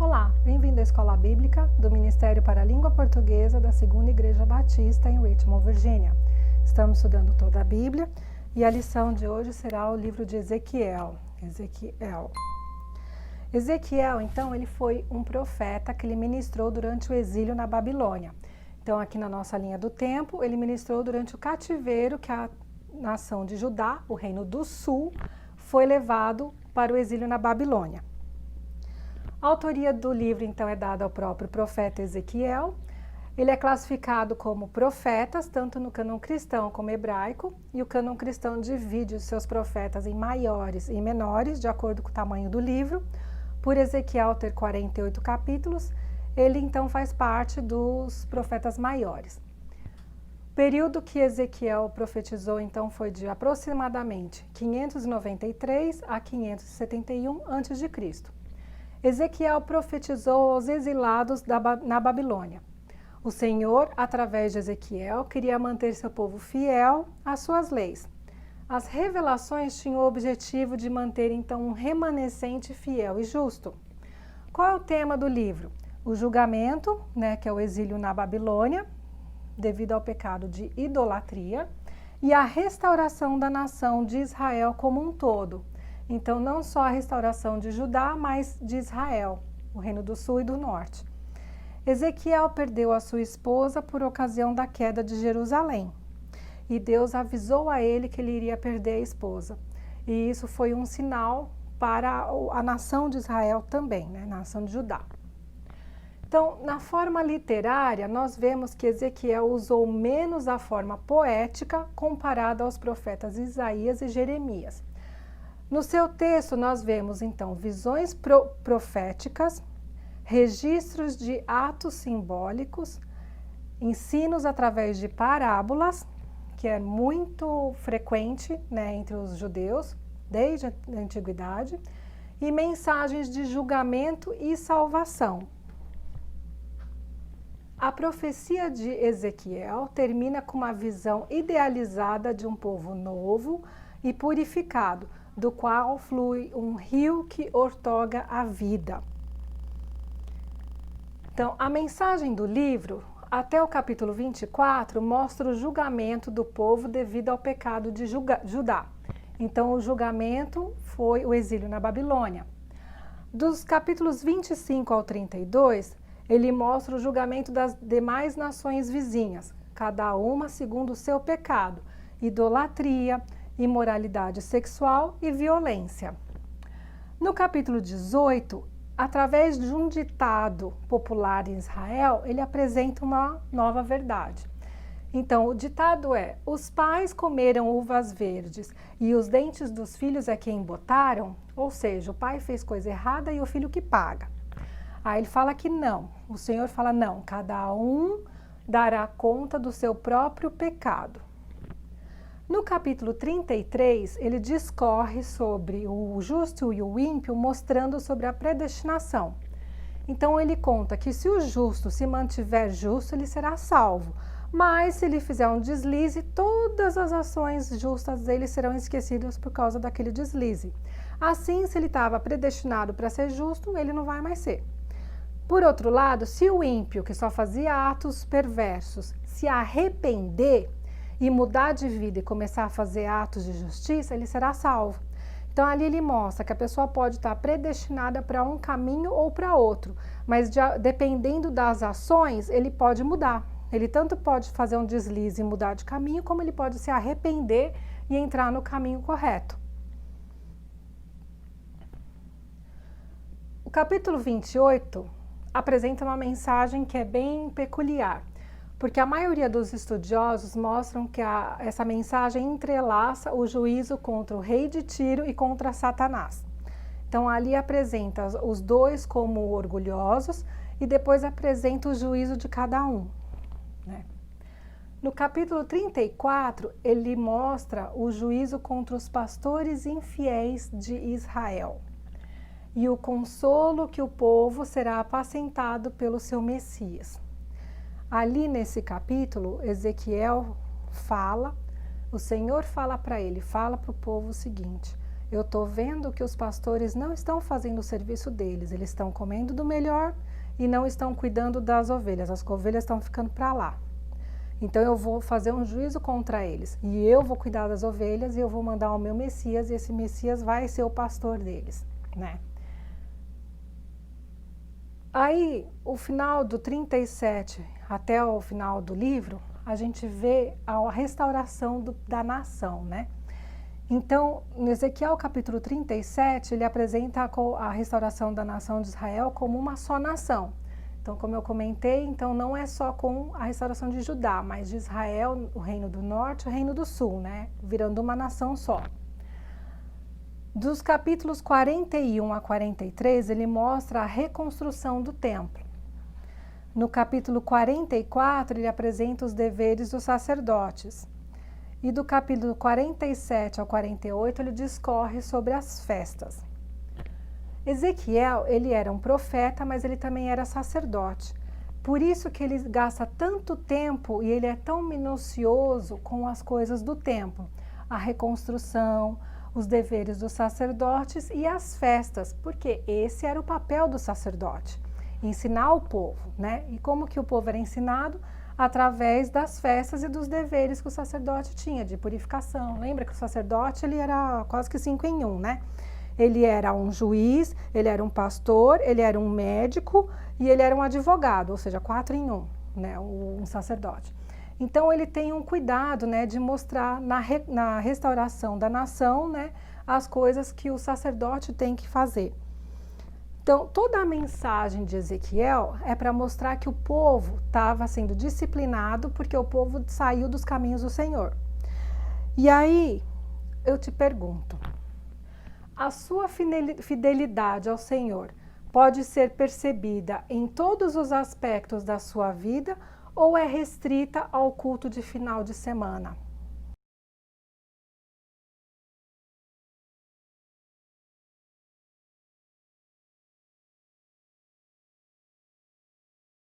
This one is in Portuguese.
Olá, bem-vindo à Escola Bíblica do Ministério para a Língua Portuguesa da Segunda Igreja Batista em Richmond, Virgínia. Estamos estudando toda a Bíblia e a lição de hoje será o livro de Ezequiel. Ezequiel, então, ele foi um profeta que ele ministrou durante o exílio na Babilônia. Então, aqui na nossa linha do tempo, ele ministrou durante o cativeiro que a nação de Judá, o reino do sul, foi levado para o exílio na Babilônia. A autoria do livro, então, é dada ao próprio profeta Ezequiel. Ele é classificado como profetas, tanto no cânon cristão como hebraico, e o cânon cristão divide os seus profetas em maiores e menores, de acordo com o tamanho do livro. Por Ezequiel ter 48 capítulos, ele, então, faz parte dos profetas maiores. O período que Ezequiel profetizou, então, foi de aproximadamente 593 a 571 a.C. Ezequiel profetizou aos exilados na Babilônia. O Senhor, através de Ezequiel, queria manter seu povo fiel às suas leis. As revelações tinham o objetivo de manter, então, um remanescente fiel e justo. Qual é o tema do livro? O julgamento, que é o exílio na Babilônia, devido ao pecado de idolatria, e a restauração da nação de Israel como um todo. Então, não só a restauração de Judá, mas de Israel, o reino do sul e do norte. Ezequiel perdeu a sua esposa por ocasião da queda de Jerusalém. E Deus avisou a ele que ele iria perder a esposa. E isso foi um sinal para a nação de Israel também, a nação de Judá. Então, na forma literária, nós vemos que Ezequiel usou menos a forma poética comparada aos profetas Isaías e Jeremias. No seu texto, nós vemos, então, visões proféticas, registros de atos simbólicos, ensinos através de parábolas, que é muito frequente entre os judeus, desde a antiguidade, e mensagens de julgamento e salvação. A profecia de Ezequiel termina com uma visão idealizada de um povo novo e purificado, do qual flui um rio que outorga a vida. Então, a mensagem do livro, até o capítulo 24, mostra o julgamento do povo devido ao pecado de Judá. Então, o julgamento foi o exílio na Babilônia. Dos capítulos 25 ao 32, ele mostra o julgamento das demais nações vizinhas, cada uma segundo o seu pecado, idolatria, imoralidade sexual e violência. No capítulo 18, através de um ditado popular em Israel, ele apresenta uma nova verdade. Então, o ditado é: os pais comeram uvas verdes e os dentes dos filhos é quem botaram, ou seja, o pai fez coisa errada e o filho que paga. Aí ele fala que não, o Senhor fala não, cada um dará conta do seu próprio pecado. No capítulo 33, ele discorre sobre o justo e o ímpio, mostrando sobre a predestinação. Então, ele conta que se o justo se mantiver justo, ele será salvo. Mas, se ele fizer um deslize, todas as ações justas dele serão esquecidas por causa daquele deslize. Assim, se ele estava predestinado para ser justo, ele não vai mais ser. Por outro lado, se o ímpio, que só fazia atos perversos, se arrepender e mudar de vida e começar a fazer atos de justiça, ele será salvo. Então, ali ele mostra que a pessoa pode estar predestinada para um caminho ou para outro, mas dependendo das ações, ele pode mudar. Ele tanto pode fazer um deslize e mudar de caminho, como ele pode se arrepender e entrar no caminho correto. O capítulo 28 apresenta uma mensagem que é bem peculiar, porque a maioria dos estudiosos mostram que essa mensagem entrelaça o juízo contra o rei de Tiro e contra Satanás. Então, ali apresenta os dois como orgulhosos e depois apresenta o juízo de cada um. No capítulo 34, ele mostra o juízo contra os pastores infiéis de Israel e o consolo que o povo será apacentado pelo seu Messias. Ali nesse capítulo, Ezequiel fala, o Senhor fala para ele, fala para o povo o seguinte: eu estou vendo que os pastores não estão fazendo o serviço deles, eles estão comendo do melhor e não estão cuidando das ovelhas, as ovelhas estão ficando para lá. Então eu vou fazer um juízo contra eles e eu vou cuidar das ovelhas e eu vou mandar o meu Messias e esse Messias vai ser o pastor deles, né? Aí, o final do 37 até o final do livro, a gente vê a restauração da nação, né? Então, no Ezequiel capítulo 37, ele apresenta a restauração da nação de Israel como uma só nação. Então, como eu comentei, então não é só com a restauração de Judá, mas de Israel, o reino do norte e o reino do sul, né? Virando uma nação só. Dos capítulos 41 a 43, ele mostra a reconstrução do templo. No capítulo 44, ele apresenta os deveres dos sacerdotes. E do capítulo 47 ao 48, ele discorre sobre as festas. Ezequiel, ele era um profeta, mas ele também era sacerdote. Por isso que ele gasta tanto tempo e ele é tão minucioso com as coisas do templo. A reconstrução, os deveres dos sacerdotes e as festas, porque esse era o papel do sacerdote, ensinar o povo, né? E como que o povo era ensinado? Através das festas e dos deveres que o sacerdote tinha, de purificação. Lembra que o sacerdote, ele era quase que 5 em 1, né? Ele era um juiz, ele era um pastor, ele era um médico e ele era um advogado, ou seja, 4 em 1, né? Um sacerdote. Então, ele tem um cuidado, né, de mostrar na restauração da nação, né, as coisas que o sacerdote tem que fazer. Então, toda a mensagem de Ezequiel é para mostrar que o povo estava sendo disciplinado porque o povo saiu dos caminhos do Senhor. E aí, eu te pergunto, a sua fidelidade ao Senhor pode ser percebida em todos os aspectos da sua vida ou é restrita ao culto de final de semana?